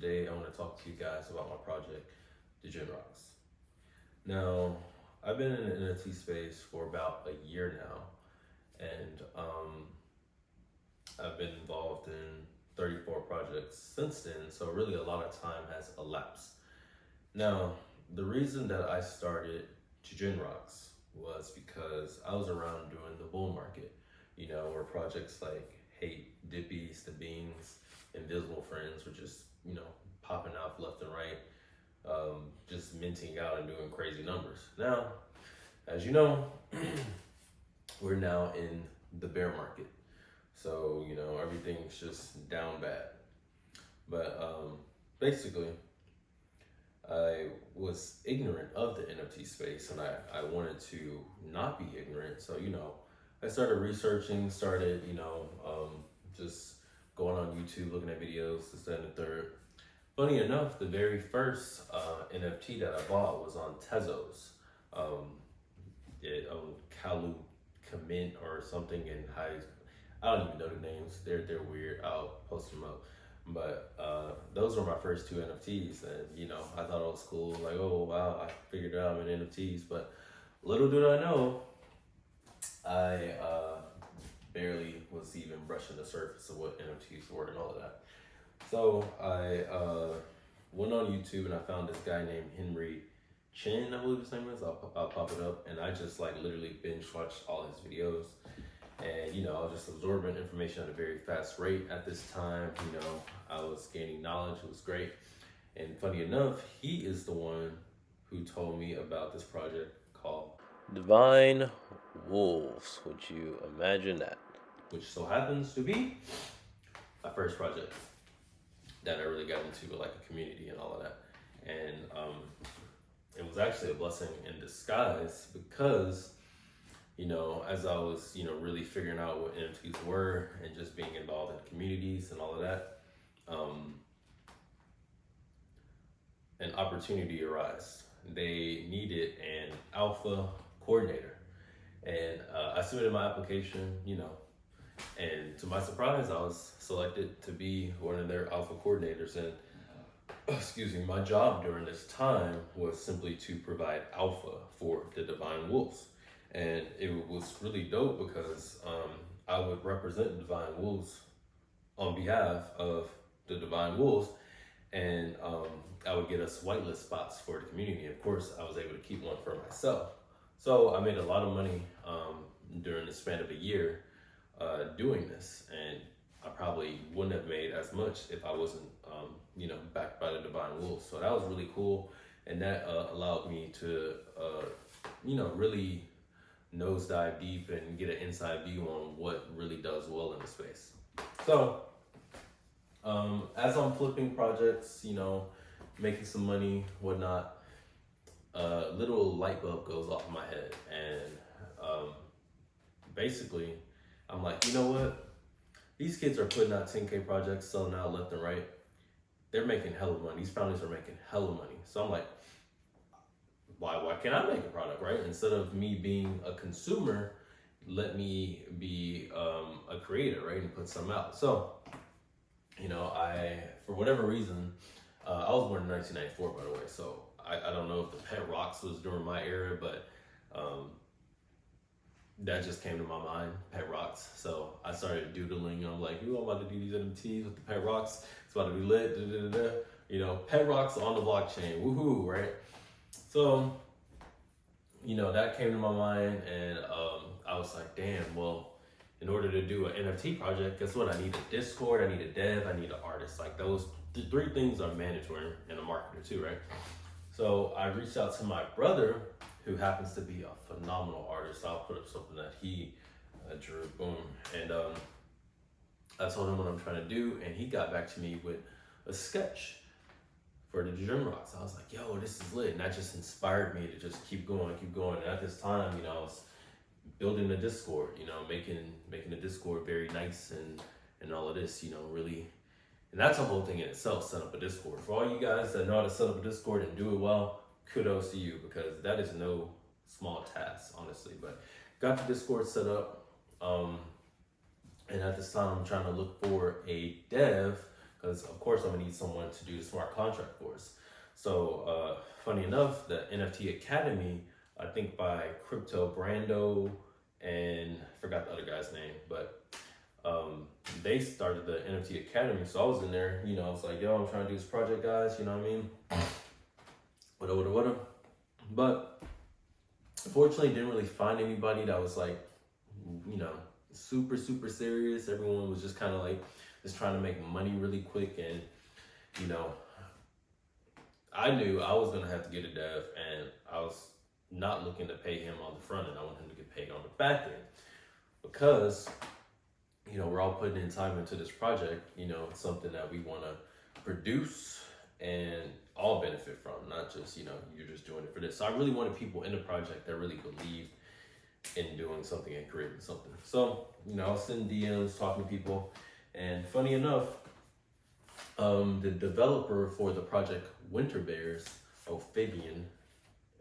today I want to talk to you guys about my project, Degen Rocks. Now, I've been in the NFT space for about a year now, and I've been involved in 34 projects since then, so really a lot of time has elapsed. Now, the reason that I started Degen Rocks was because I was around during the bull market, where projects like Hate, Dippies, The Beans, Invisible Friends were just, popping out left and right, just minting out and doing crazy numbers. Now, as you know, we're now in the bear market. So, everything's just down bad. But basically, I was ignorant of the NFT space and I wanted to not be ignorant. So, I started researching, just going on YouTube, looking at videos, this, that, and the third. Funny enough, the very first NFT that I bought was on Tezos. Kalu Comment or something in high. I don't even know the names. They're weird. I'll post them up. But those were my first two NFTs, and I thought it was cool. Like, oh wow, I figured out I'm in NFTs. But little did I know, I barely was even brushing the surface of what NFTs were and all of that. So I went on YouTube and I found this guy named Henry Chin, I believe his name is. I'll pop it up, and I just literally binge watched all his videos. And I was just absorbing information at a very fast rate at this time. I was gaining knowledge. It was great. And funny enough, he is the one who told me about this project called Divine Wolves. Would you imagine that? Which so happens to be my first project that I really got into with a community and all of that. And it was actually a blessing in disguise because as I was, really figuring out what NFTs were and just being involved in communities and all of that, an opportunity arose. They needed an alpha coordinator. And I submitted my application, and to my surprise, I was selected to be one of their alpha coordinators. And my job during this time was simply to provide alpha for the Divine Wolves. And it was really dope because I would represent the Divine Wolves on behalf of the Divine Wolves, and I would get us whitelist spots for the community. Of course, I was able to keep one for myself. So I made a lot of money during the span of a year doing this, and I probably wouldn't have made as much if I wasn't, backed by the Divine Wolves. So that was really cool, and that allowed me to, really nosedive deep and get an inside view on what really does well in the space. So as I'm flipping projects, making some money, whatnot, a little light bulb goes off in my head. And basically, I'm like, you know what? These kids are putting out 10K projects, selling out left and right. They're making hella money. These founders are making hella money. So I'm like, why can't I make a product, right? Instead of me being a consumer, let me be a creator, right? And put some out. So, for whatever reason, I was born in 1994, by the way. So I don't know if the Pet Rocks was during my era, but that just came to my mind, Pet Rocks. So I started doodling. I'm like, I'm about to do these NFTs with the Pet Rocks. It's about to be lit. Pet Rocks on the blockchain. Woohoo, right? So, that came to my mind, and I was like, damn, well, in order to do an NFT project, guess what? I need a Discord, I need a dev, I need an artist. Those three things are mandatory in a marketer too, right? So I reached out to my brother, who happens to be a phenomenal artist. I'll put up something that he drew, boom. And I told him what I'm trying to do, and he got back to me with a sketch for the Degen Rocks. I was like, yo, this is lit. And that just inspired me to just keep going. And at this time, I was building the Discord, making the Discord very nice and all of this, really. And that's a whole thing in itself, set up a Discord. For all you guys that know how to set up a Discord and do it well, kudos to you, because that is no small task, honestly. But got the Discord set up. And at this time, I'm trying to look for a dev because of course I'm gonna need someone to do the smart contract for us. So funny enough, the NFT Academy, I think by Crypto Brando and I forgot the other guy's name, but they started the NFT Academy. So I was in there, you know, it's like, yo, I'm trying to do this project, guys, you know what I mean? Whatever. But unfortunately, didn't really find anybody that was like, you know, super serious. Everyone was just kind of like just trying to make money really quick. And, you know, I knew I was gonna have to get a dev, and I was not looking to pay him on the front end. I want him to get paid on the back end, because, you know, we're all putting in time into this project. You know, it's something that we want to produce and all benefit from, not just, you know, you're just doing it for this. So I really wanted people in the project that really believed in doing something and creating something. So, you know, I was sending DMs, talking to people, and funny enough, the developer for the project Winter Bears, Ophibian,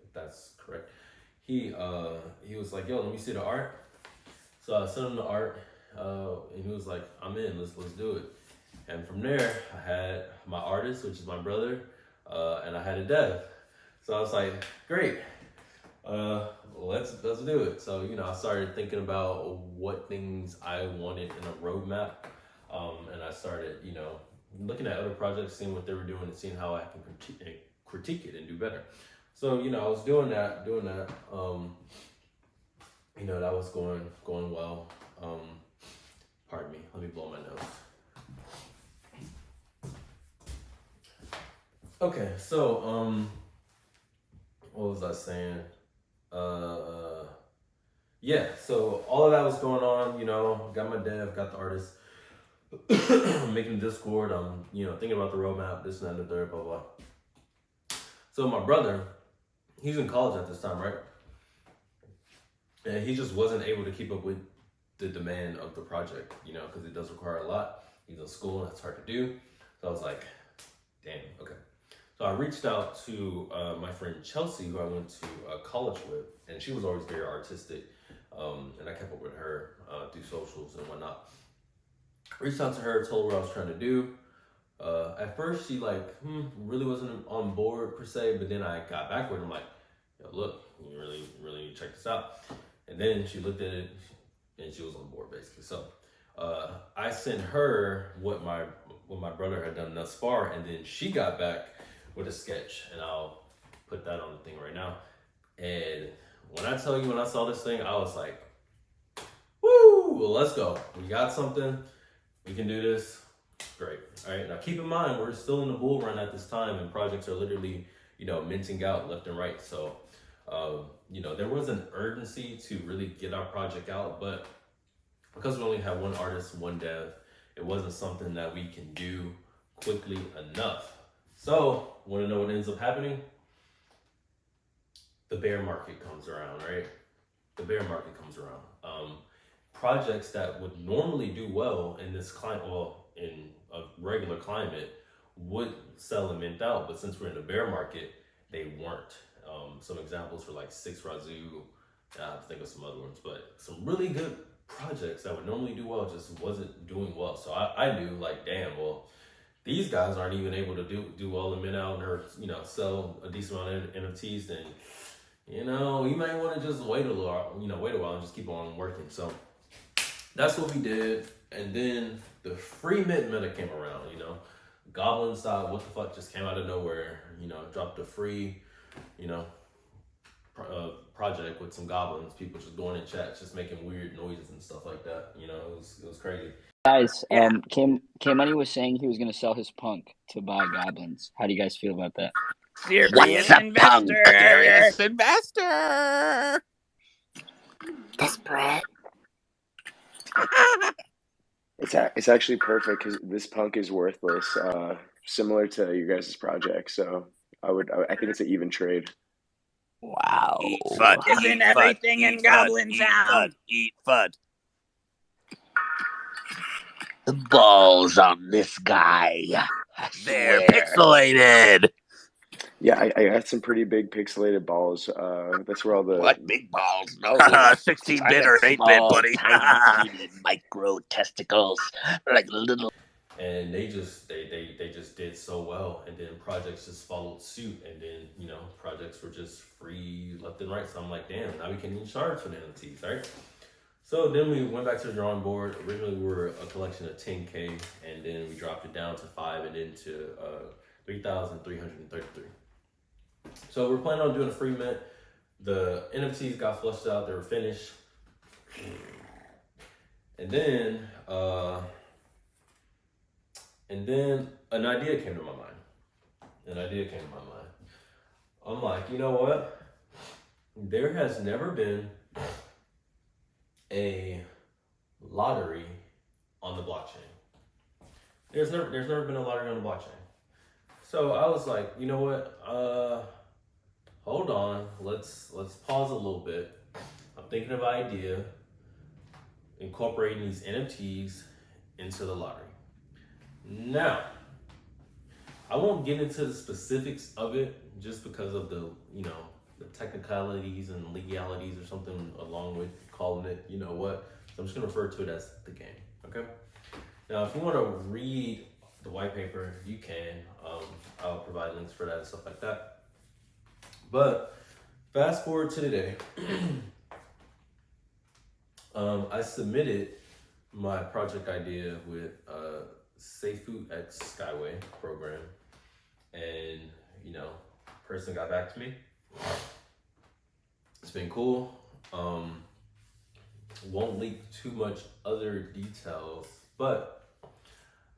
if that's correct, he was like, yo, let me see the art. So I sent him the art, and he was like, I'm in, let's do it. And from there, I had my artist, which is my brother, and I had a dev. So I was like, great, let's do it. So, you know, I started thinking about what things I wanted in a roadmap, and I started, you know, looking at other projects, seeing what they were doing, and seeing how I can critique it and do better. So, you know, I was doing that. You know, that was going well. Pardon me, let me blow my nose. Okay, so what was I saying? Yeah, so all of that was going on, you know, got my dev, got the artist, making Discord, you know, thinking about the roadmap, this and that and the third, blah, blah. So my brother, he's in college at this time, right? And he just wasn't able to keep up with the demand of the project, you know, because it does require a lot. He's in school and it's hard to do. So I was like, damn, okay. So I reached out to my friend Chelsea, who I went to college with, and she was always very artistic, and I kept up with her through socials and whatnot. Reached out to her, told her what I was trying to do. At first, she like really wasn't on board per se, but then I got back with her. I'm like, yo, look, you really need to check this out. And then she looked at it, and she was on board basically. So I sent her what my brother had done thus far, and then she got back with a sketch, and I'll put that on the thing right now. And when I tell you, when I saw this thing, I was like, woo, well, let's go. We got something. We can do this. Great. All right. Now keep in mind, we're still in the bull run at this time, and projects are literally, you know, minting out left and right. So, you know, there was an urgency to really get our project out, but because we only have one artist, one dev, it wasn't something that we can do quickly enough. So, want to know what ends up happening? The bear market comes around, right? The bear market comes around. Projects that would normally do well in this climate, well, in a regular climate, would sell and mint out, but since we're in the bear market, they weren't. Some examples were like Six Razoo, I have to think of some other ones, but some really good projects that would normally do well just wasn't doing well. So I knew, like, damn, well, these guys aren't even able to do well and mint out or, you know, sell a decent amount of NFTs, then, you know, you might want to just wait a while and just keep on working. So that's what we did. And then the free mint meta came around, you know. Goblin style, what the fuck, just came out of nowhere, you know, dropped a free, you know, project with some goblins, people just going in chat, just making weird noises and stuff like that, you know. It was crazy. Guys, K Money was saying he was going to sell his punk to buy goblins. How do you guys feel about that? Serious investor. Serious investor. Desperate. It's actually perfect because this punk is worthless, similar to your guys' project. So I think it's an even trade. Wow. Eat FUD. Isn't everything in Goblin Town? Eat FUD. The balls on this guy. They're pixelated. Yeah, I got some pretty big pixelated balls. That's where all the What big balls? No, 16-bit or 8-bit, buddy. Tiny, micro testicles, like little. and they just did so well, and then projects just followed suit, and then projects were just free left and right. So I'm like, damn, now we can even charge for the NFTs, right? So then we went back to the drawing board. Originally we were a collection of 10K, and then we dropped it down to 5 and then to 3,333. So we're planning on doing a free mint. The NFTs got flushed out, they were finished. And then an idea came to my mind. I'm like, you know what? There has never been a lottery on the blockchain. There's never been a lottery on the blockchain. So I was like, you know what? Hold on. Let's pause a little bit. I'm thinking of an idea, incorporating these NFTs into the lottery. Now, I won't get into the specifics of it just because of the technicalities and legalities or something along with calling it, you know what. So I'm just gonna refer to it as the game, okay? Now, if you wanna read the white paper, you can. I'll provide links for that and stuff like that. But fast forward to today. I submitted my project idea with Seifu X Skyway program, and person got back to me. It's been cool. Won't leak too much other details, but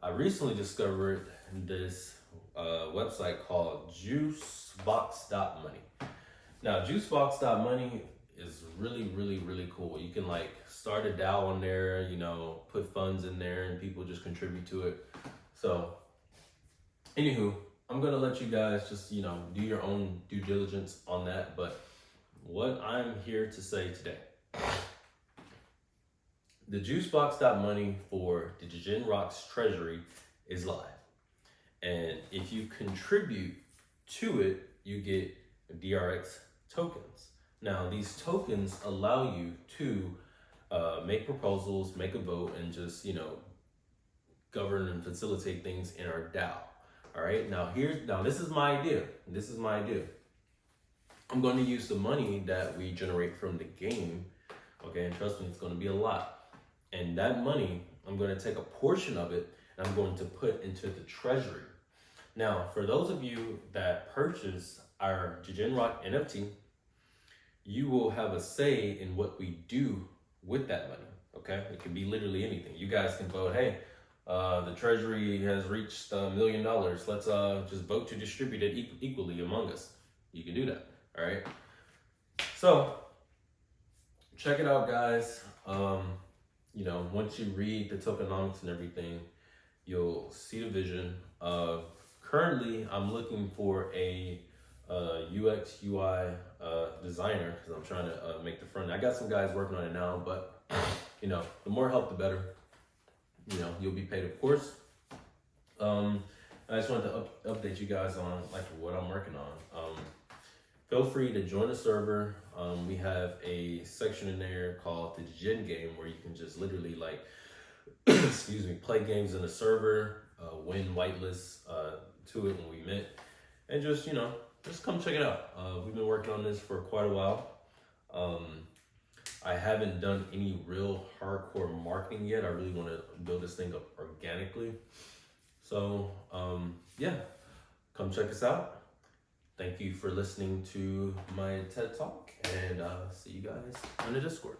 I recently discovered this website called juicebox.money. Now, juicebox.money is really, really, really cool. You can start a DAO on there, put funds in there and people just contribute to it. So, anywho, I'm gonna let you guys just, do your own due diligence on that. But what I'm here to say today, the juicebox.money for the Degen Rocks Treasury is live. And if you contribute to it, you get DRX tokens. Now, these tokens allow you to make proposals, make a vote, and just, govern and facilitate things in our DAO. All right, now this is my idea. I'm going to use the money that we generate from the game, okay, and trust me, it's going to be a lot. And that money, I'm going to take a portion of it and I'm going to put into the treasury. Now, for those of you that purchase our Degen Rock NFT, you will have a say in what we do with that money, okay? It can be literally anything. You guys can vote, hey, the treasury has reached $1 million. Let's just vote to distribute it equally among us. You can do that, all right? So, check it out, guys. Once you read the tokenomics and everything, you'll see the vision. Currently, I'm looking for a UX UI designer because I'm trying to make the front. I got some guys working on it now, but the more help, the better. You'll be paid, of course. I just wanted to update you guys on what I'm working on. Feel free to join the server. We have a section in there called the Degen Game where you can just literally play games in the server, win whitelists to it when we mint, and just come check it out. We've been working on this for quite a while. I haven't done any real hardcore marketing yet. I really want to build this thing up organically. So yeah, come check us out. Thank you for listening to my TED Talk, and see you guys on the Discord.